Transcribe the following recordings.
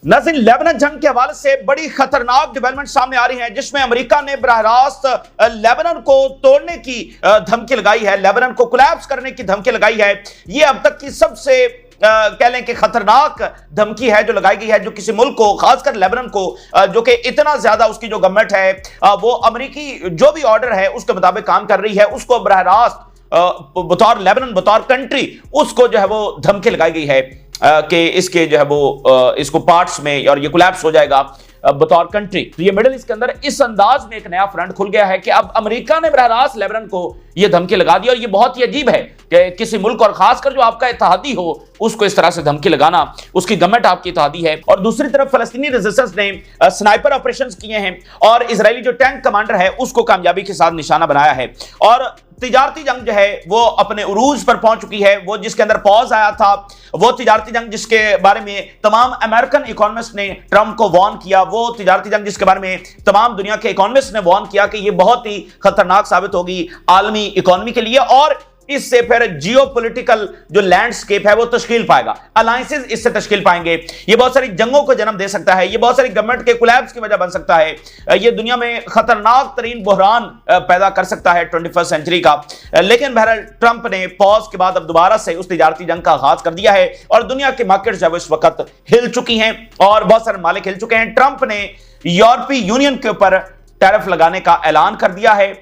नाज़रीन, लेबनान जंग के हवाले से बड़ी खतरनाक डेवलपमेंट सामने आ रही है, जिसमें अमेरिका ने बराह रास्त लेबनान को तोड़ने की धमकी लगाई है, लेबनान को कोलैप्स करने की धमकी लगाई है। यह अब तक की सबसे कह लें कि खतरनाक धमकी है जो लगाई गई है, जो किसी मुल्क को, खासकर लेबनान को, जो कि इतना ज्यादा उसकी जो गवर्नमेंट है वो अमेरिकी जो भी ऑर्डर है उसके मुताबिक काम कर रही है, उसको बराह रास्त बतौर लेबनान, बतौर कंट्री, उसको जो है वो धमकी लगाई गई है कि इसके जो है वो इसको पार्ट्स में और ये कोलैप्स हो जाएगा बतौर कंट्री। तो ये मिडिल ईस्ट के अंदर इस अंदाज में एक नया फ्रंट खुल गया है कि अब अमेरिका ने बराह रास्त लेबनान को ये धमकी लगा दी। और ये बहुत ही अजीब है कि किसी मुल्क, और खासकर जो आपका इत्तेहादी हो, उसको इस तरह से धमकी लगाना, उसकी गवर्नमेंट आपकी इत्तेहादी है। और दूसरी तरफ फलस्तीनी रेजिस्टेंस ने स्नाइपर ऑपरेशंस किए हैं और इजरायली जो टैंक कमांडर है उसको कामयाबी के साथ निशाना बनाया है। और तिजारती जंग जो है वो अपने उरूज पर पहुंच चुकी है। वो जिसके अंदर पॉज आया था, वो तिजारती जंग जिसके बारे में तमाम अमेरिकन इकोनॉमिस्ट ने ट्रंप को वार्न किया, वो तिजारती जंग जिसके बारे में तमाम दुनिया के इकोनॉमिस्ट ने वार्न किया कि ये बहुत ही खतरनाक साबित होगी आलमी इकोनॉमी के लिए, और इससे फिर जियोपॉलिटिकल जो लैंडस्केप है वो तश्कील पाएगा, अलायंसेस इससे तश्कील पाएंगे। ये बहुत सारी जंगों को जन्म दे सकता है, ये बहुत सारी गवर्नमेंट के कोलैप्स की वजह बन सकता है, ये दुनिया में खतरनाक तरीन बहरान पैदा कर सकता है 21वीं सेंचुरी का। लेकिन बहरहाल ट्रंप ने पॉज के बाद अब दोबारा से उस तिजारती जंग का आगाज कर दिया है और दुनिया के मार्केट जो है वो इस वक्त हिल चुकी हैं और बहुत सारे मालिक हिल चुके हैं। ट्रंप ने यूरोपीय यूनियन के ऊपर टैरिफ लगाने का ऐलान कर दिया है।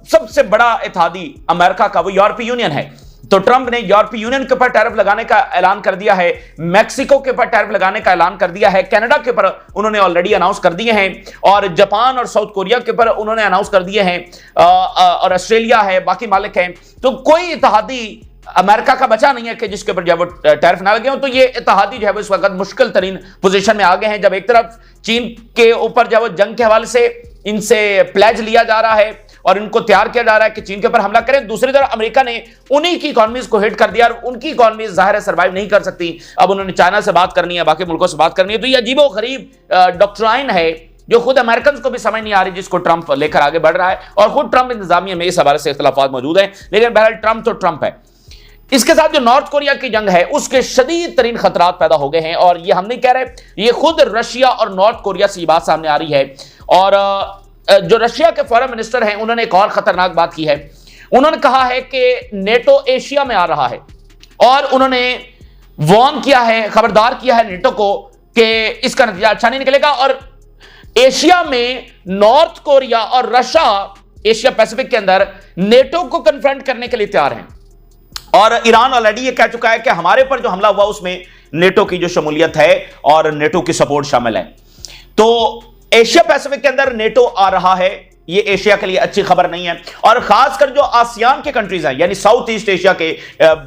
सबसे बड़ा इत्तेहादी अमेरिका का वो यूरोपीय यूनियन है, तो ट्रंप ने यूरोपीय यूनियन के ऊपर टैरिफ लगाने का ऐलान कर दिया है, मैक्सिको के ऊपर टैरिफ लगाने का ऐलान कर दिया है, कनाडा के ऊपर उन्होंने ऑलरेडी अनाउंस कर दिए हैं, और जापान और साउथ कोरिया के ऊपर उन्होंने अनाउंस कर दिए हैं, और ऑस्ट्रेलिया है, बाकी मालिक हैं। तो कोई इत्तेहादी अमेरिका का बचा नहीं है कि जिसके ऊपर जब वो टैरिफ ना लगे हो। तो ये इत्तेहादी जो है वो इस वक्त मुश्किल तरीन पोजीशन में आ गए हैं, जब एक तरफ चीन के ऊपर जब वो जंग के हवाले से इनसे प्लेज लिया जा रहा है और इनको तैयार किया जा रहा है कि चीन के ऊपर हमला करें, दूसरी तरफ अमेरिका ने उन्हीं की इकोनॉमीज को हिट कर दिया और उनकी इकोनॉमी जाहिर है सर्वाइव नहीं कर सकती। अब उन्होंने चाइना से बात करनी है, बाकी मुल्कों से बात करनी है। तो ये अजीबोगरीब डॉक्ट्राइन है जो खुद अमेरिकन को भी समझ नहीं आ रही, जिसको ट्रंप लेकर आगे बढ़ रहा है, और खुद ट्रंप इंतजामिया में इस हवाले से इख्तिलाफात मौजूद हैं। लेकिन बहरहाल ट्रंप तो ट्रंप है। इसके साथ जो नॉर्थ कोरिया की जंग है उसके शदीद तरीन खतरात पैदा हो गए हैं, और ये हम नहीं कह रहे, ये खुद रशिया और नॉर्थ कोरिया से ये बात सामने आ रही है। और जो रशिया के फॉरेन मिनिस्टर हैं उन्होंने एक और खतरनाक बात की है। उन्होंने कहा है कि नेटो एशिया में आ रहा है, और उन्होंने वार्न किया है, खबरदार किया है नेटो को कि इसका नतीजा अच्छा नहीं निकलेगा। और एशिया में नॉर्थ कोरिया और रशिया एशिया पैसिफिक के अंदर नेटो को कन्फ्रंट करने के लिए तैयार हैं, और ईरान ऑलरेडी ये कह चुका है कि हमारे पर जो हमला हुआ उसमें नेटो की जो शमूलियत है और नेटो की सपोर्ट शामिल है। तो एशिया पैसिफिक के अंदर नेटो आ रहा है, ये एशिया के लिए अच्छी खबर नहीं है। और खासकर जो आसियान के कंट्रीज हैं, यानी साउथ ईस्ट एशिया के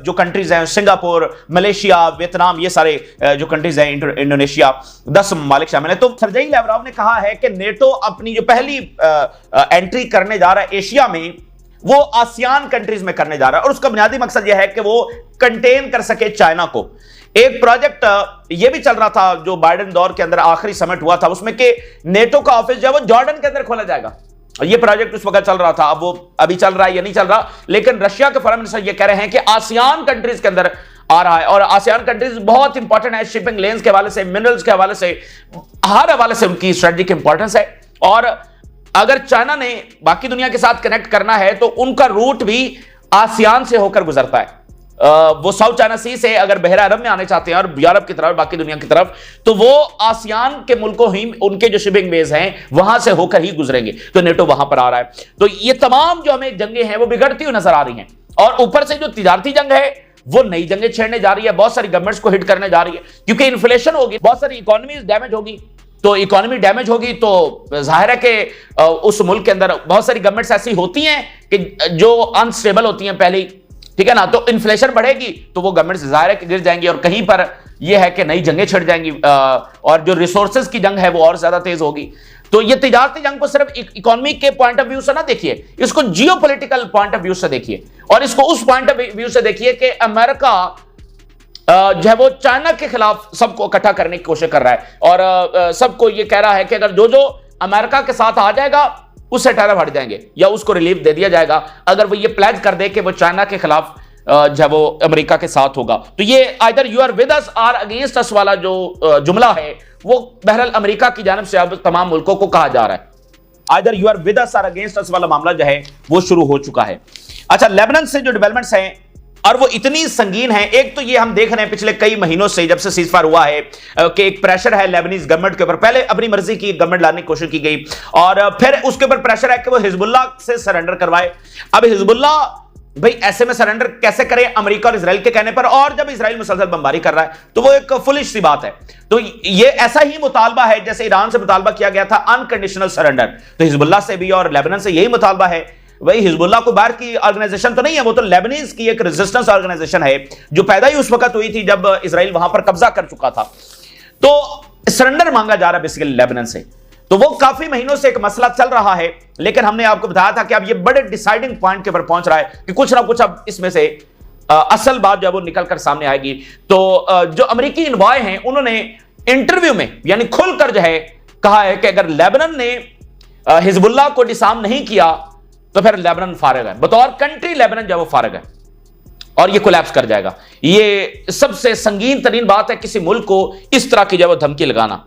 जो कंट्रीज हैं, सिंगापुर, मलेशिया, वियतनाम, ये सारे जो कंट्रीज हैं, इंडोनेशिया, 10 ममालिक शामिल हैं। तो सर्जेई लैवरोव ने कहा है कि नेटो अपनी जो पहली एंट्री करने जा रहा है एशिया में, वो आसियान कंट्रीज में करने जा रहा है, और उसका बुनियादी मकसद यह है कि वो कंटेन कर सके चाइना को। एक प्रोजेक्ट ये भी चल रहा था जो बाइडेन दौर के अंदर आखिरी समिट हुआ था, उसमें कि नेटो का ऑफिस जो है वो जॉर्डन के अंदर खोला जाएगा। ये प्रोजेक्ट उस वक्त चल रहा था, अब वो अभी चल रहा है या नहीं चल रहा, लेकिन रशिया के फॉरेन मिनिस्टर ये कह रहे हैं कि आसियान कंट्रीज के अंदर आ रहा है। और आसियान कंट्रीज बहुत इंपॉर्टेंट है, शिपिंग लेन्स के हवाले से, मिनरल्स के हवाले से, हर हवाले से उनकी स्ट्रेटेजिक इंपॉर्टेंस है। और अगर चाइना ने बाकी दुनिया के साथ कनेक्ट करना है तो उनका रूट भी आसियान से होकर गुजरता है। वो साउथ चाइना सी से अगर बहरा अरब में आने चाहते हैं और यूरोप की तरफ, बाकी दुनिया की तरफ, तो वो आसियान के मुल्कों ही, उनके जो शिपिंग वेज हैं वहां से होकर ही गुजरेंगे। तो नेटो वहां पर आ रहा है। तो ये तमाम जो हमें जंगें हैं वो बिगड़ती हुई नजर आ रही हैं, और ऊपर से जो तिजारती जंग है वो नई जंगें छेड़ने जा रही है, बहुत सारी गवर्नमेंट्स को हिट करने जा रही है, क्योंकि इन्फ्लेशन होगी, बहुत सारी इकोनॉमीज डैमेज होगी। तो इकोनॉमी डैमेज होगी तो जाहिर है कि उस मुल्क के अंदर बहुत सारी गवर्नमेंट्स ऐसी होती हैं कि जो अनस्टेबल होती हैं पहले, ठीक है ना। तो इन्फ्लेशन बढ़ेगी तो वो गवर्नमेंट्स जाहिर है कि गिर जाएंगी, और कहीं पर यह है कि नई जंगें छिड़ जाएंगी, और जो रिसोर्सेज की जंग है वो और ज्यादा तेज होगी। तो ये तिजारती जंग को सिर्फ इकोनॉमी के पॉइंट ऑफ व्यू से ना देखिए, इसको जियोपॉलिटिकल पॉइंट ऑफ व्यू से देखिए, और इसको उस पॉइंट ऑफ व्यू से देखिए कि अमेरिका जो है वो चाइना के खिलाफ सबको इकट्ठा करने की कोशिश कर रहा है, और सबको ये कह रहा है कि अगर जो जो अमेरिका के साथ आ जाएगा उससे टैरिफ हट जाएंगे या उसको रिलीफ दे दिया जाएगा। अगर वो ये प्लेज कर दे कि वो चाइना के खिलाफ जब वो अमेरिका के साथ होगा। तो ये either you are with us और अगेंस्ट अस वाला जो जुमला है वो बहरहाल अमेरिका की जानिब से अब तमाम मुल्कों को कहा जा रहा है। Either you are with us और अगेंस्ट अस वाला मामला जो है वो शुरू हो चुका है। अच्छा, लेबनान से जो डेवलपमेंट्स हैं और वो इतनी संगीन है, एक तो ये हम देख रहे हैं पिछले कई महीनों से जब से सीजफायर हुआ है कि एक प्रेशर है लेबनीज गवर्नमेंट के ऊपर। पहले अपनी मर्जी की गवर्नमेंट लाने की कोशिश की गई और फिर उसके ऊपर प्रेशर है कि वो हिजबुल्लाह से सरेंडर करवाए। अब हिजबुल्लाह भाई ऐसे में सरेंडर कैसे करे अमेरिका और इजराइल के कहने पर, और जब इजराइल मुसलसल बमबारी कर रहा है तो वो एक फुलिश सी बात है। तो ये ऐसा ही मुतालबा है जैसे ईरान से मुतालबा किया गया था अनकंडीशनल सरेंडर, तो हिजबुल्लाह से भी और लेबनान से यही मुतालबा है। वही हिजबुल्लाह को बाहर की ऑर्गेनाइजेशन तो नहीं है, वो तो लेबनीज की एक रेजिस्टेंस ऑर्गेनाइजेशन है जो पैदा ही उस वक्त हुई थी जब इजराइल वहां पर कब्जा कर चुका था। तो सरेंडर मांगा जा रहा है बेसिकली लेबनान से। तो वो काफी महीनों से एक मसला चल रहा है, लेकिन हमने आपको बताया था कि अब ये बड़े डिसाइडिंग पॉइंट के ऊपर पहुंच रहा है कि कुछ ना कुछ अब इसमें से असल बात जो है वो निकलकर सामने आएगी। तो जो अमेरिकी इन्वॉय हैं उन्होंने इंटरव्यू में यानी खुलकर जो है कहा है कि अगर लेबनान ने हिजबुल्लाह को डिसार्म नहीं किया तो फिर लेबनान फारिग है, बतौर कंट्री लेबनान जो वो फारिग है और ये कोलैप्स कर जाएगा। ये सबसे संगीन तरीन बात है किसी मुल्क को इस तरह की जो धमकी लगाना।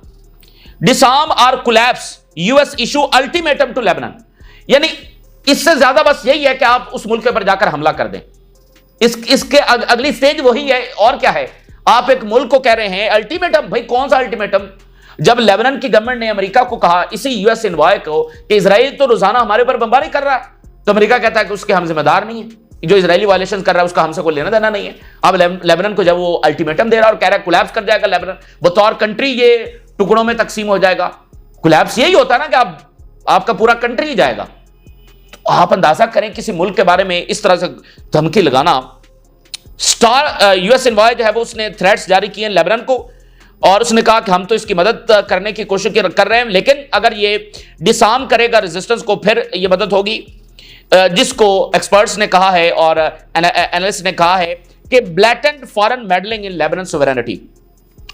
डिसार्म और collapse, US issue ultimatum to Lebanon, यानी इससे ज्यादा बस यही है कि आप उस मुल्क पर जाकर हमला कर दें। इसके अगली स्टेज वही है और क्या है, आप एक मुल्क को कह रहे हैं अल्टीमेटम। भाई कौन सा अल्टीमेटम? जब लेबनान की गवर्नमेंट ने अमेरिका को कहा, इसी यूएस इन्वॉय को, कि इजराइल तो रोजाना हमारे ऊपर बमबारी कर रहा है, तो अमेरिका कहता है कि उसके हम जिम्मेदार नहीं है, जो इजरायली वायलेशन कर रहा है उसका हमसे कोई लेना देना नहीं है। अब लेबनान को जब वो अल्टीमेटम दे रहा है और कह रहा है कोलैप्स कर जाएगा लेबनान, बतौर कंट्री ये टुकड़ों में तकसीम हो जाएगा। कोलैप्स यही होता है ना कि आपका पूरा कंट्री ही जाएगा। तो आप अंदाजा करें किसी मुल्क के बारे में इस तरह से धमकी लगाना। स्टार यूएस इन्वॉय जो है वो उसने थ्रेट्स जारी किए लेबनान को और उसने कहा कि हम तो इसकी मदद करने की कोशिश कर रहे हैं, लेकिन अगर ये डिसार्म करेगा रेजिस्टेंस को फिर ये मदद होगी। जिसको एक्सपर्ट्स ने कहा है और एनालिस्ट ने कहा है कि ब्लैटेंट फॉरेन मेडलिंग इन लेबनान सोवरेनिटी,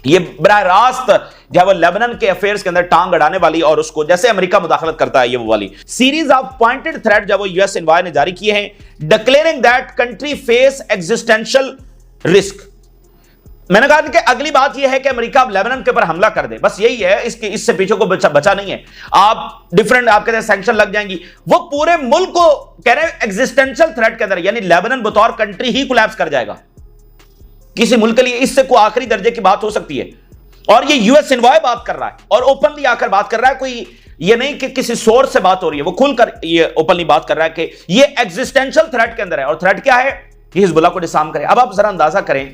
ये बराह रास्त जो वो लेबनान के अफेयर्स के अंदर टांग अड़ाने वाली और उसको जैसे अमेरिका मुदाखलत करता है ये वो वाली सीरीज ऑफ पॉइंटेड थ्रेट जब वो यूएस इन्वॉय ने जारी किए हैं, declaring that country face existential risk. मैंने कहा कि अगली बात यह है कि अमेरिका अब लेबनान के ऊपर हमला कर दे, बस यही है, इससे पीछे को बचा नहीं है। आप डिफरेंट आप कहते हैं सैंक्शन लग जाएंगी, वो पूरे मुल्क को कह रहे हैं एग्जिस्टेंशियल थ्रेट के अंदर, यानी लेबनान बतौर कंट्री ही कोलैप्स कर जाएगा किसी मुल्क के लिए। इससे कोई आखिरी दर्जे की बात हो सकती है और ये यूएस इन्वॉय बात कर रहा है और ओपनली आकर बात कर रहा है। कोई ये नहीं कि किसी सोर्स से बात हो रही है, वो खुलकर ये ओपनली बात कर रहा है कि ये एग्जिस्टेंशियल थ्रेट के अंदर है। और थ्रेट क्या है कि हिजबुल्लाह को डिसार्म करे। अब आप जरा अंदाजा करें,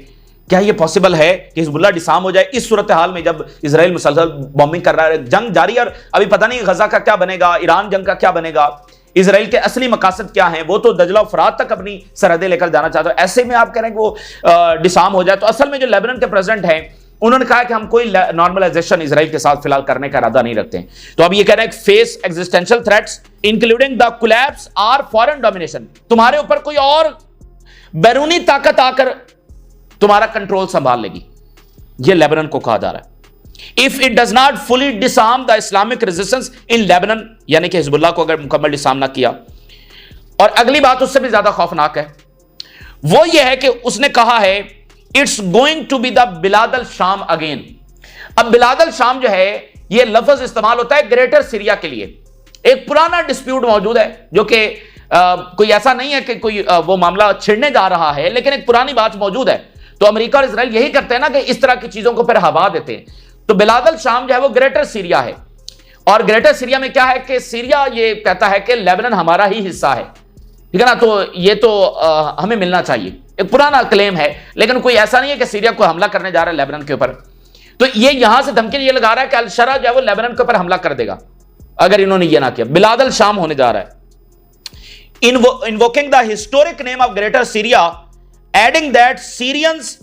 क्या यह पॉसिबल है कि हिजबुल्लाह डिसार्म हो जाए इस सूरत हाल में जब इजराइल मुसलसल बॉम्बिंग कर रहा है, जंग जारी, और अभी पता नहीं गजा का क्या बनेगा, ईरान जंग का क्या बनेगा, इजराइल के असली मकासद क्या हैं, वो तो दजला और फरात तक अपनी सरहदें लेकर जाना चाहते हो। ऐसे में आप कह रहे हैं कि वो डिसार्म हो जाए। तो असल में जो लेबनान के प्रेसिडेंट हैं उन्होंने कहा कि हम कोई नॉर्मलाइजेशन इजराइल के साथ फिलहाल करने का इरादा नहीं रखते हैं। तो अब ये कह रहे हैं face existential threats including the collapse और फॉरेन डोमिनेशन, तुम्हारे ऊपर कोई और बैरूनी ताकत आकर तुम्हारा कंट्रोल संभाल लेगी, यह लेबनान को कहा जा रहा है। If it does not fully disarm the Islamic resistance in Lebanon, यानी कि हिजबुल्लाह को अगर मुकम्मल डिसार्म ना किया। और अगली बात उससे भी ज्यादा खौफनाक है, वो यह है कि उसने कहा है it's going to be the Bilad al Sham again. अब बिलादल शाम जो है यह लफ्ज इस्तेमाल होता है ग्रेटर सीरिया के लिए। एक पुराना डिस्प्यूट मौजूद है जो कि कोई ऐसा नहीं है कि कोई वो मामला छिड़ने जा रहा है, लेकिन एक पुरानी बात मौजूद है। तो अमेरिका और इजराइल यही करते हैं ना कि इस तरह की चीजों को फिर हवा देते हैं। तो बिलादल शाम जो है वो ग्रेटर सीरिया है और ग्रेटर सीरिया में क्या है कि सीरिया ये कहता है कि लेबनान हमारा ही हिस्सा है, ठीक है ना। तो ये तो हमें मिलना चाहिए, एक पुराना क्लेम है, लेकिन कोई ऐसा नहीं है कि सीरिया को हमला करने जा रहा है लेबनान के ऊपर। तो ये यहां से धमकी ये लगा रहा है कि अल-शरा जो है वो लेबनान के ऊपर हमला कर देगा अगर इन्होंने ये ना किया। बिलादल शाम होने जा रहा है। Invoking the historic name of Greater Syria, adding that Syrians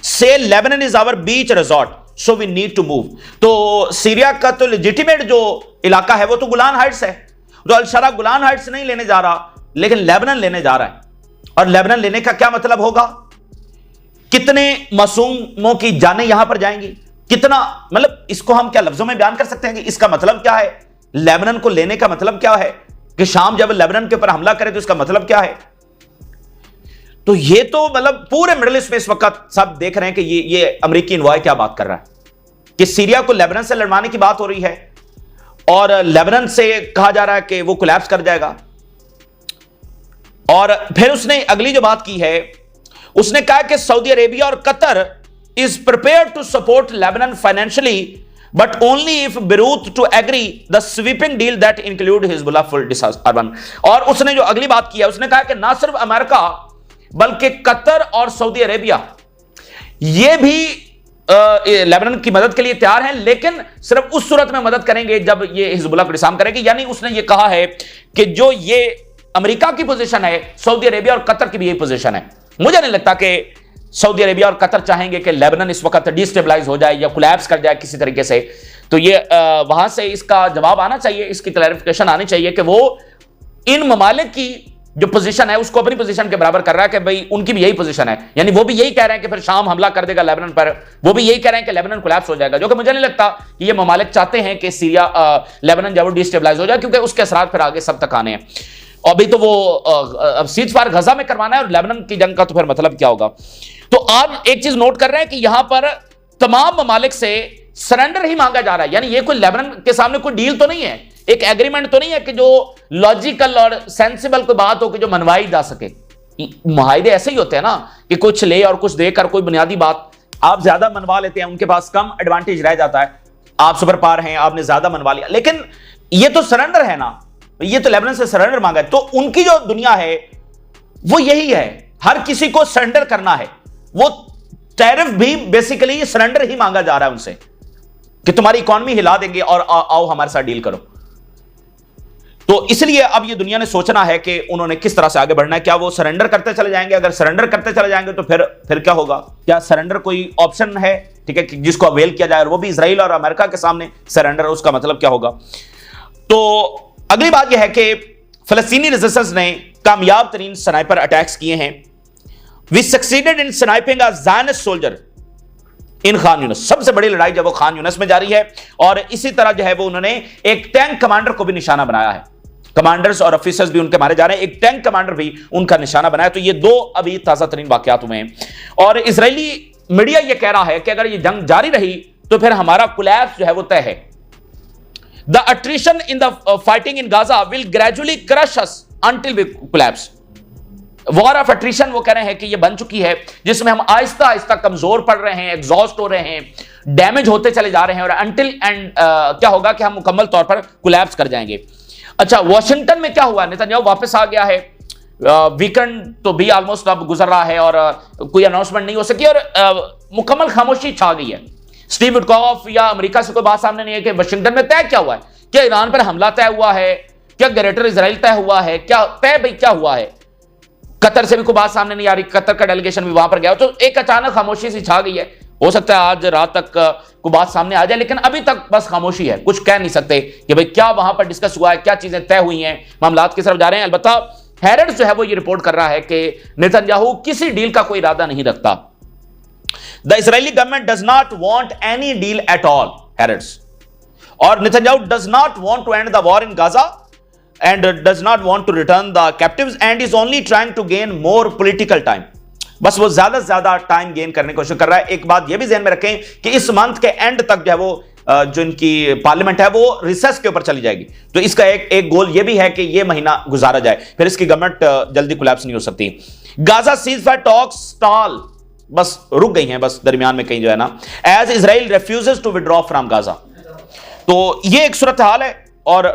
say Lebanon is our beach resort so we need to move. तो सीरिया का तो लेजिटिमेट जो इलाका है वो तो गुलान हाइट्स है, तो अल-शरा गुलान हाइट्स नहीं लेने जा रहा, लेकिन लेबनान लेने जा रहा है। और लेबनान लेने का क्या मतलब होगा, कितने मासूमों की जानें यहां पर जाएंगी, कितना, मतलब इसको हम क्या लफ्जों में बयान कर सकते हैं कि इसका मतलब क्या है। लेबनान को लेने का मतलब क्या है कि शाम जब लेबनान के ऊपर हमला करे तो इसका मतलब क्या है। तो ये तो मतलब पूरे मिडिल ईस्ट में इस वक्त सब देख रहे हैं कि ये अमेरिकी इन्वॉय क्या बात कर रहा है कि सीरिया को लेबनान से लड़वाने की बात हो रही है और लेबनान से कहा जा रहा है कि वो कोलैप्स कर जाएगा। और फिर उसने अगली जो बात की है, उसने कहा कि सऊदी अरेबिया और Qatar is prepared to support Lebanon financially but only if Beirut to agree the sweeping deal that include Hezbollah full disarmament. और उसने जो अगली बात की है, उसने कहा कि ना सिर्फ अमेरिका बल्कि कतर और सऊदी अरेबिया ये भी लेबनान की मदद के लिए तैयार हैं, लेकिन सिर्फ उस सूरत में मदद करेंगे जब ये हिजबुल्लाह को डिसआर्म करेगी। यानी उसने ये कहा है कि जो ये अमेरिका की पोजीशन है, सऊदी अरेबिया और कतर की भी यही पोजीशन है। मुझे नहीं लगता कि सऊदी अरेबिया और कतर चाहेंगे कि लेबनान इस वक्त डिस्टेबलाइज हो जाए या कोलैप्स कर जाए किसी तरीके से। तो ये वहां से इसका जवाब आना चाहिए, इसकी क्लैरिफिकेशन आनी चाहिए कि वो इन ममालिक की जो पोजीशन है उसको अपनी पोजीशन के बराबर कर रहा है कि भाई उनकी भी यही पोजीशन है। यानी वो भी यही कह रहे हैं कि फिर शाम हमला कर देगा लेबनान पर, वो भी यही कह रहे हैं कि लेबनान कोलैप्स हो जाएगा, जो कि मुझे नहीं लगता कि ये ममालिक चाहते हैं कि सीरिया लेबनान जब डिस्टेबलाइज हो जाए, क्योंकि उसके असरात फिर आगे सब तक आने हैं। अभी तो वो अब सीज फायर गजा में करवाना है और लेबनान की जंग का तो फिर मतलब क्या होगा। तो आप एक चीज नोट कर रहे हैं कि यहां पर तमाम ममालिक से सरेंडर ही मांगा जा रहा है। यानी ये कोई लेबनान के सामने कोई डील तो नहीं है, एक एग्रीमेंट तो नहीं है कि जो लॉजिकल और सेंसिबल कोई बात हो कि जो मनवाई जा सके। मुआहदे ऐसे ही होते हैं ना कि कुछ ले और कुछ देकर कोई बुनियादी बात आप ज्यादा मनवा लेते हैं, उनके पास कम एडवांटेज रह जाता है। आप सुपर पावर हैं, आपने ज्यादा मनवा लिया, लेकिन ये तो सरेंडर है ना, ये तो लेबनान से सरेंडर मांगा है। तो उनकी जो दुनिया है वो यही है, हर किसी को सरेंडर करना है। वो टैरिफ भी बेसिकली सरेंडर ही मांगा जा रहा है उनसे कि तुम्हारी इकोनॉमी हिला देंगे और आओ हमारे साथ डील करो। तो इसलिए अब ये दुनिया ने सोचना है कि उन्होंने किस तरह से आगे बढ़ना है। क्या वो सरेंडर करते चले जाएंगे? अगर सरेंडर करते चले जाएंगे तो फिर क्या होगा? क्या सरेंडर कोई ऑप्शन है, ठीक है, जिसको अवेल किया जाए, और वो भी इजराइल और अमेरिका के सामने सरेंडर, उसका मतलब क्या होगा? तो अगली बात यह है कि फलस्तीनी रेजिस्टेंस ने कामयाब तरीन स्नाइपर अटैक्स किए हैं। We succeeded in sniping a Zionist soldier in Khan Younis. सबसे बड़ी लड़ाई जब वो खान यूनस में जारी है, और इसी तरह जो है वो उन्होंने एक टैंक कमांडर को भी निशाना बनाया है। कमांडर्स और ऑफिसर्स भी उनके मारे जा रहे हैं, एक टैंक कमांडर भी उनका निशाना बनाया। तो ये दो अभी ताजा तरीन वाकयात हुए हैं, और इजरायली मीडिया ये कह रहा है कि अगर ये जंग जारी रही तो फिर हमारा कोलैप्स जो है वो तय है। The attrition in the fighting in Gaza will gradually crush us until we collapse. War of attrition वो कह रहे हैं कि ये बन चुकी है, जिसमें हम आहिस्ता आहिस्ता कमजोर पड़ रहे हैं, एग्जॉस्ट हो रहे हैं, डैमेज होते चले जा रहे हैं, और अंटिल एंड क्या होगा कि हम मुकम्मल तौर पर कोलैप्स कर जाएंगे। अच्छा, वॉशिंगटन में क्या हुआ? नेतन्याहू वापस आ गया है। वीकेंड तो भी ऑलमोस्ट अब गुजर रहा है और कोई अनाउंसमेंट नहीं हो सकी, और मुकम्मल खामोशी छा गई है। स्टीव विटकॉफ या अमेरिका से कोई बात सामने नहीं है कि वाशिंगटन में तय क्या हुआ है। क्या ईरान पर हमला तय हुआ है? क्या ग्रेटर इजराइल तय हुआ है? क्या तय भाई क्या हुआ है? कतर से भी कोई बात सामने नहीं आ रही, कतर का डेलीगेशन भी वहां पर गया। तो एक अचानक खामोशी सी छा गई है। हो सकता है आज रात तक कोई बात सामने आ जाए, लेकिन अभी तक बस खामोशी है, कुछ कह नहीं सकते कि भाई क्या वहां पर डिस्कस हुआ है, क्या चीजें तय हुई हैं, मामलात की तरफ जा रहे हैं। अलबत्ता हैरेड्स जो है वो ये रिपोर्ट कर रहा है कि नेतन्याहू किसी डील का कोई इरादा नहीं रखता। The Israeli government does not want any deal at all, Harrods. Or Netanyahu does not want to end the war in Gaza and does not want to return the captives and is only trying to gain more political time. बस वो ज्यादा से ज्यादा time gain करने की कोशिश कर रहा है। एक बात ये भी ध्यान में रखें कि इस मंथ के एंड तक जो है वो जो इनकी पार्लियामेंट है वो रिसेस के ऊपर चली जाएगी। तो इसका एक गोल ये भी है कि ये महीना गुजारा जाए, फिर इसकी गवर्नमेंट जल्दी कोलैप्स नहीं हो सकती। Gaza cease fire talks stall, बस रुक गई हैं, बस दरमियान में कहीं जो है ना, as Israel refuses to withdraw from Gaza. तो ये एक सूरत हाल है, और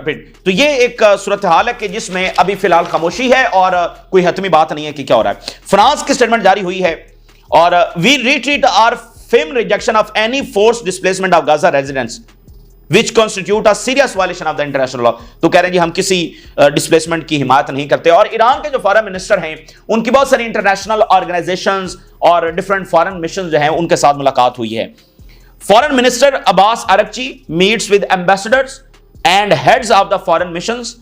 तो ये एक सूरत हाल है कि जिसमें अभी फिलहाल खामोशी है और कोई हतमी बात नहीं है कि क्या हो रहा है। फ्रांस की स्टेटमेंट जारी हुई है, और we retreat our firm rejection of any forced displacement of Gaza residents which constitute a serious violation of the international law। तो कह रहे हैं जी हम किसी डिस्प्लेसमेंट की हिमायत नहीं करते। और ईरान के जो फॉरेन मिनिस्टर हैं उनकी बहुत सारी इंटरनेशनल ऑर्गेनाइजेशंस और डिफरेंट फॉरेन मिशन जो हैं उनके साथ मुलाकात हुई है। Foreign minister Abbas Araghchi meets with ambassadors and heads of the foreign missions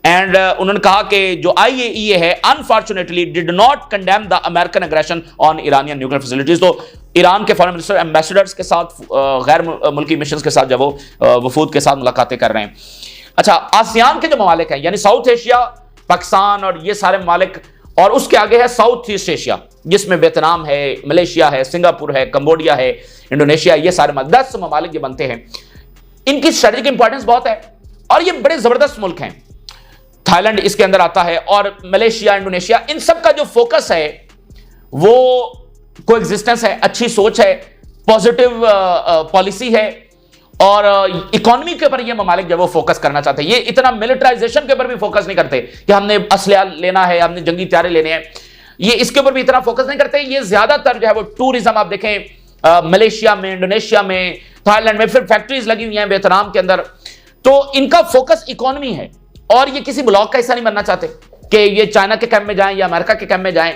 and उन्होंने कहा कि जो IAEA है unfortunately did not condemn the American aggression on Iranian nuclear facilities. तो ईरान के फॉरेन मिनिस्टर एम्बेसडर्स के साथ गैर मुल्की मिशन के साथ जब वो वफूद के साथ मुलाकातें कर रहे हैं। अच्छा, आसियान के जो ममालिक हैं यानी साउथ एशिया, पाकिस्तान और ये सारे ममालिक और उसके आगे है साउथ ईस्ट एशिया, जिसमें वियतनाम है, मलेशिया है, सिंगापुर है, कंबोडिया है, इंडोनेशिया, ये सारे 10 ममालिक ये बनते हैं। इनकी स्ट्रेटेजिक इंपॉर्टेंस बहुत है और ये बड़े जबरदस्त मुल्क हैं। थाईलैंड इसके अंदर आता है और मलेशिया, इंडोनेशिया, इन सब का जो फोकस है वो कोएग्जिस्टेंस है, अच्छी सोच है, पॉजिटिव पॉलिसी है और इकोनॉमी के ऊपर ये ममालिक जो वो फोकस करना चाहते हैं। ये इतना मिलिटराइजेशन के ऊपर भी फोकस नहीं करते कि हमने असलहा लेना है, हमने जंगी हथियार लेने हैं, ये इसके ऊपर भी इतना फोकस नहीं करते। ये ज्यादातर जो है वो टूरिज्म, आप देखें मलेशिया में, इंडोनेशिया में, थाईलैंड में, फिर फैक्ट्रीज लगी हुई हैं वियतनाम के अंदर, तो इनका फोकस इकोनॉमी है और ये किसी ब्लॉक का हिस्सा नहीं बनना चाहते कि ये चाइना के कैंप में जाएं या अमेरिका के कैंप में जाएं।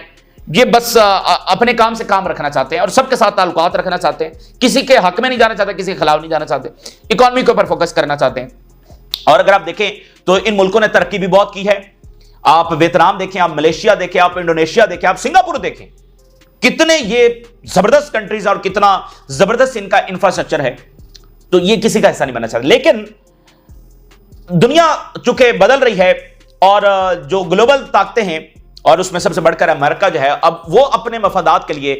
ये बस अपने काम से काम रखना चाहते हैं और सबके साथ ताल्लुकात रखना चाहते हैं, किसी के हक में नहीं जाना चाहते, किसी के खिलाफ नहीं जाना चाहते, इकोनॉमी के ऊपर फोकस करना चाहते हैं। और अगर आप देखें तो इन मुल्कों ने तरक्की भी बहुत की है। आप वियतनाम देखें, आप मलेशिया देखें, आप इंडोनेशिया देखें, आप सिंगापुर देखें, कितने ये जबरदस्त कंट्रीज और कितना जबरदस्त इनका इंफ्रास्ट्रक्चर है। तो ये किसी का हिस्सा नहीं बनना चाहते। लेकिन दुनिया चूंकि बदल रही है और जो ग्लोबल ताकतें हैं और उसमें सबसे बढ़कर अमेरिका जो है, अब वो अपने मफादात के लिए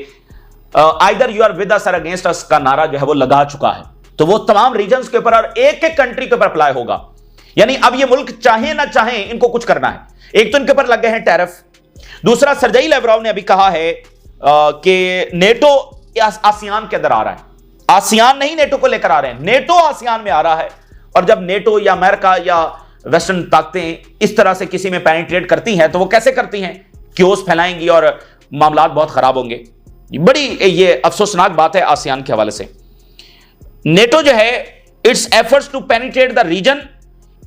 either you are with us और अगेंस्ट अस का नारा जो है वो लगा चुका है। तो वो तमाम रीजन्स के ऊपर और एक एक कंट्री के ऊपर अप्लाई होगा। यानी अब ये मुल्क चाहे ना चाहे इनको कुछ करना है। एक तो इनके ऊपर लग गए हैं टैरिफ, दूसरा सर्जेई लेवरोव ने अभी कहा है कि नेटो आसियान के अंदर आ रहा है। आसियान नहीं नेटो को लेकर आ रहे हैं, नेटो आसियान में आ रहा है। और जब नेटो या अमेरिका या वेस्टर्न ताकतें इस तरह से किसी में पेनिट्रेट करती हैं तो वो कैसे करती हैं, क्योस फैलाएंगी और मामला बहुत खराब होंगे। बड़ी ये अफसोसनाक बात है आसियान के हवाले से। नेटो जो है, its efforts to penetrate the region,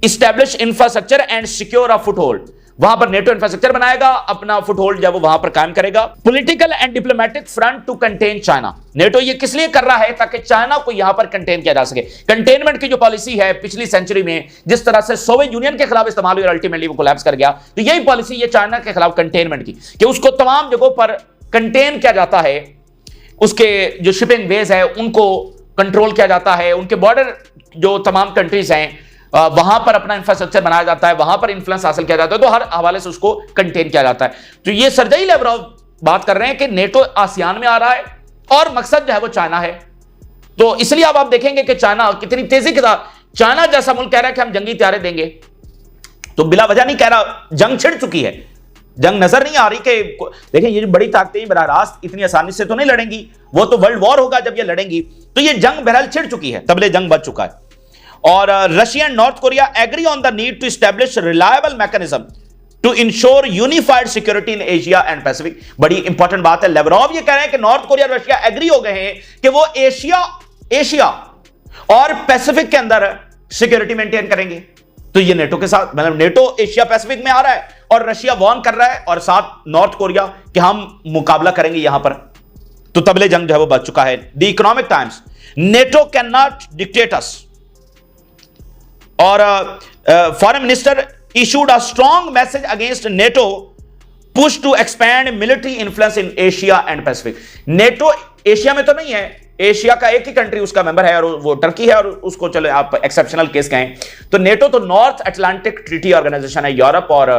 establish infrastructure and secure a foothold. वहां पर नेटो इंफ्रास्ट्रक्चर बनाएगा, अपना फुटहोल्ड जब वो वहां पर कायम करेगा। Political and diplomatic front to contain China. NATO ये किस लिए कर रहा है, ताकि चाइना को यहां पर कंटेन किया जा सके। कंटेनमेंट की जो पॉलिसी है पिछली सेंचुरी में जिस तरह से सोवियत यूनियन के खिलाफ इस्तेमाल हुई और अल्टीमेटली वो कोलैप्स कर गया, तो यही पॉलिसी ये चाइना के खिलाफ कंटेनमेंट की, कि उसको तमाम जगहों पर कंटेन किया जाता है, उसके जो शिपिंग वेज है उनको कंट्रोल किया जाता है, उनके बॉर्डर जो तमाम कंट्रीज हैं वहां पर अपना इंफ्रास्ट्रक्चर बनाया जाता है, वहां पर इन्फ्लुएंस हासिल किया जाता है, तो हर हवाले से उसको कंटेन किया जाता है। तो ये सर्जेई लेवरोव बात कर रहे हैं कि नेटो आसियान में आ रहा है और मकसद जो है वो चाइना है। तो इसलिए अब आप देखेंगे कि चाइना कितनी तेजी के साथ, चाइना जैसा मुल्क कह रहा है कि हम जंगी हथियार देंगे, तो बिला वजह नहीं कह रहा, जंग छिड़ चुकी है, जंग नजर नहीं आ रही कि देखें ये बड़ी ताकतें बराह रास्त इतनी आसानी से तो नहीं लड़ेंगी, वो तो वर्ल्ड वॉर होगा जब ये लड़ेंगी। तो ये जंग बहरहाल छिड़ चुकी है, तबले जंग बच चुका है। और Russia and North Korea agree on the need to establish reliable mechanism to ensure unified security in Asia and Pacific. बड़ी इंपॉर्टेंट बात है, लेवरोव ये कह रहे हैं कि नॉर्थ कोरिया और रशिया एग्री हो गए हैं कि वो एशिया और पैसिफिक के अंदर सिक्योरिटी मेंटेन करेंगे। तो ये नेटो के साथ, मतलब नेटो एशिया पैसिफिक में आ रहा है और रशिया वार्न कर रहा है और साथ नॉर्थ कोरिया कि हम मुकाबला करेंगे यहां पर। तो तबले जंग जो है वो बच चुका है। The Economic Times, NATO can not dictate us. और foreign minister issued a strong message against NATO push to expand military influence in Asia and Pacific। NATO Asia में तो नहीं है, एशिया का एक ही कंट्री उसका मेंबर है और वो टर्की है और उसको चलो आप एक्सेप्शनल केस कहें। तो नेटो तो नॉर्थ अटलांटिक ट्रीटी ऑर्गेनाइजेशन है, यूरोप और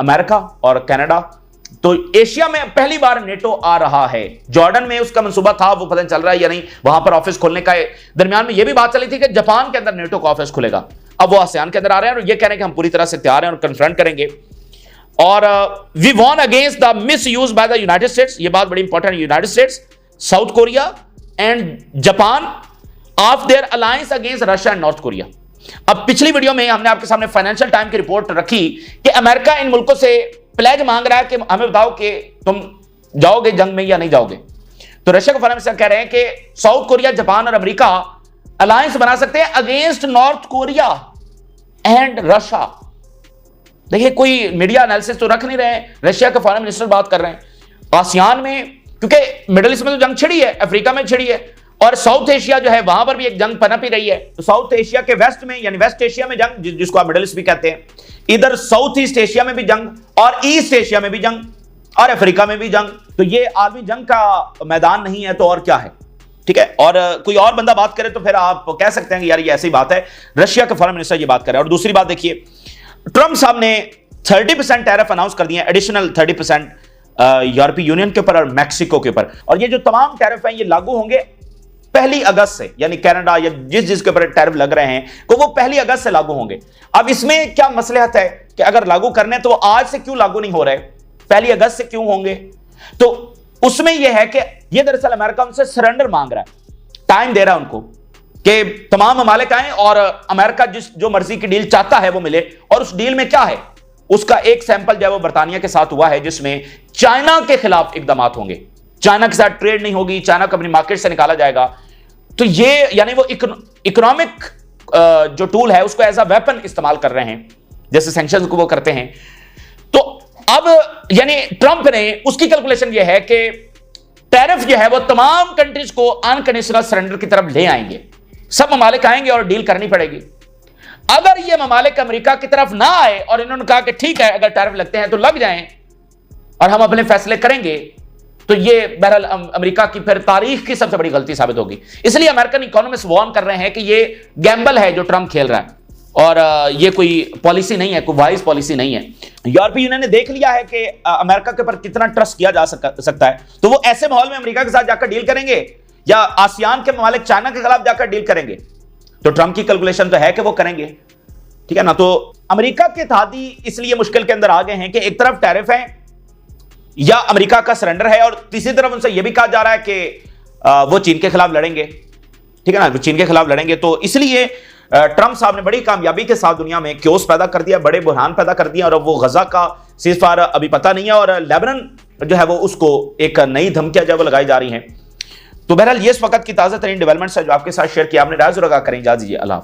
अमेरिका और कनाडा। तो एशिया में पहली बार नेटो आ रहा है। जॉर्डन में उसका मंसूबा था, वो पता नहीं चल रहा है या नहीं, वहां पर ऑफिस खोलने का। दरमियान में यह भी बात चली थी कि जापान के अंदर नेटो का ऑफिस खुलेगा। अब वो आसियान के अंदर आ रहे हैं और ये कह रहे हैं कि हम पूरी तरह से तैयार हैं और कन्फ्रंट करेंगे। और we warn against the misuse by the United States, ये बात बड़ी इंपॉर्टेंट है, United States, South Korea and Japan of their alliance against Russia and North Korea. अब पिछली वीडियो में हमने आपके सामने फाइनेंशियल टाइम की रिपोर्ट रखी कि अमेरिका इन मुल्कों से प्लेज मांग रहा है कि हमें बताओ कि तुम जाओगे जंग में या नहीं जाओगे। तो रशिया के फॉरेन मिनिस्टर कह रहे हैं कि साउथ कोरिया, जापान और अमेरिका अलायंस बना सकते हैं against north Korea and Russia. देखिए कोई मीडिया एनालिसिस तो रख नहीं रहे हैं, रशिया के फॉरेन मिनिस्टर बात कर रहे हैं। आसियान में, क्योंकि मिडिल ईस्ट में तो जंग छिड़ी है, अफ्रीका में छिड़ी है और साउथ एशिया जो है वहां पर भी एक जंग पनप ही रही है। तो साउथ एशिया के वेस्ट में, यानी वेस्ट एशिया में जंग, जिसको आप मिडिल ईस्ट भी कहते हैं, इधर साउथ ईस्ट एशिया में भी जंग और ईस्ट एशिया में भी जंग और अफ्रीका में भी जंग। तो ये आलमी जंग का मैदान नहीं है तो और क्या है, ठीक है। और कोई और बंदा बात करे तो फिर आप कह सकते हैं कि यार ये ऐसी बात है। रशिया के फॉरेन मिनिस्टर ये बात कर रहे हैं। और दूसरी बात देखिए, ट्रंप साहब ने 30% टैरिफ अनाउंस कर दिए, एडिशनल 30% यूरोपीय यूनियन के ऊपर और मैक्सिको के ऊपर। और ये जो तमाम टैरिफ हैं ये लागू होंगे 1 अगस्त से, यानी कनाडा या जिसके ऊपर टैरिफ लग रहे हैं तो वो 1 अगस्त से लागू होंगे। अब इसमें क्या मसलहत है कि अगर लागू करने तो आज से क्यों लागू नहीं हो रहे, 1 अगस्त से क्यों होंगे? तो उसमें यह है कि ये दरअसल अमेरिका उनसे सरेंडर मांग रहा है, टाइम दे रहा है उनको कि तमाम ममालिक आए और अमेरिका जो मर्जी की डील चाहता है वो मिले। और उस डील में क्या है, उसका एक सैंपल जो है वो बर्तानिया के साथ हुआ है, जिसमें चाइना के खिलाफ इकदाम होंगे, चाइना के साथ ट्रेड नहीं होगी, चाइना को अपनी मार्केट से निकाला जाएगा। तो ये यानी वो इकोनॉमिक जो टूल है उसको एज अ वेपन इस्तेमाल कर रहे हैं, जैसे सैंक्शंस को वो करते हैं। तो अब यानी ट्रंप ने उसकी कैलकुलेशन ये है कि टैरिफ जो है वो तमाम कंट्रीज को अनकंडीशनल सरेंडर की तरफ ले आएंगे, सब ममालिक आएंगे और डील करनी पड़ेगी। अगर ये ममालिक अमेरिका की तरफ ना आए और इन्होंने कहा कि ठीक है अगर टैरिफ लगते हैं तो लग जाएं और हम अपने फैसले करेंगे, तो ये बहरहाल अमेरिका की फिर तारीख की सबसे बड़ी गलती साबित होगी। इसलिए अमेरिकन इकोनॉमिस्ट वार्न कर रहे हैं कि ये गैम्बल है जो ट्रंप खेल रहा है और ये कोई पॉलिसी नहीं है, कोई वाइज पॉलिसी नहीं है। यूरोपीय यूनियन ने देख लिया है कि अमेरिका के ऊपर कितना ट्रस्ट किया जा सकता है, तो वो ऐसे माहौल में अमेरिका के साथ जाकर डील करेंगे या आसियान के ममालिक चाइना के खिलाफ जाकर डील करेंगे? तो ट्रंप की कैलकुलेशन तो है कि वो करेंगे, ठीक है ना। तो अमेरिका के इत्तेहादी इसलिए मुश्किल के अंदर आ गए हैं कि एक तरफ टैरिफ है या अमेरिका का सरेंडर है, और तीसरी तरफ उनसे यह भी कहा जा रहा है कि वो चीन के खिलाफ लड़ेंगे, ठीक है ना, चीन के खिलाफ लड़ेंगे। तो इसलिए ट्रंप साहब ने बड़ी कामयाबी के साथ दुनिया में क्योस पैदा कर दिया, बड़े बुरहान पैदा कर दिया, और वो गजा का सीज़फायर अभी पता नहीं है, और लेबनान जो है वो उसको एक नई धमकियां जो लगाई जा रही हैं। तो बहरहाल ये इस वक्त की ताज़ा तरीन डेवलपमेंट्स है जो आपके साथ शेयर किया। आपने राय जरूर करें, इजाज़त दीजिए, अल्लाह।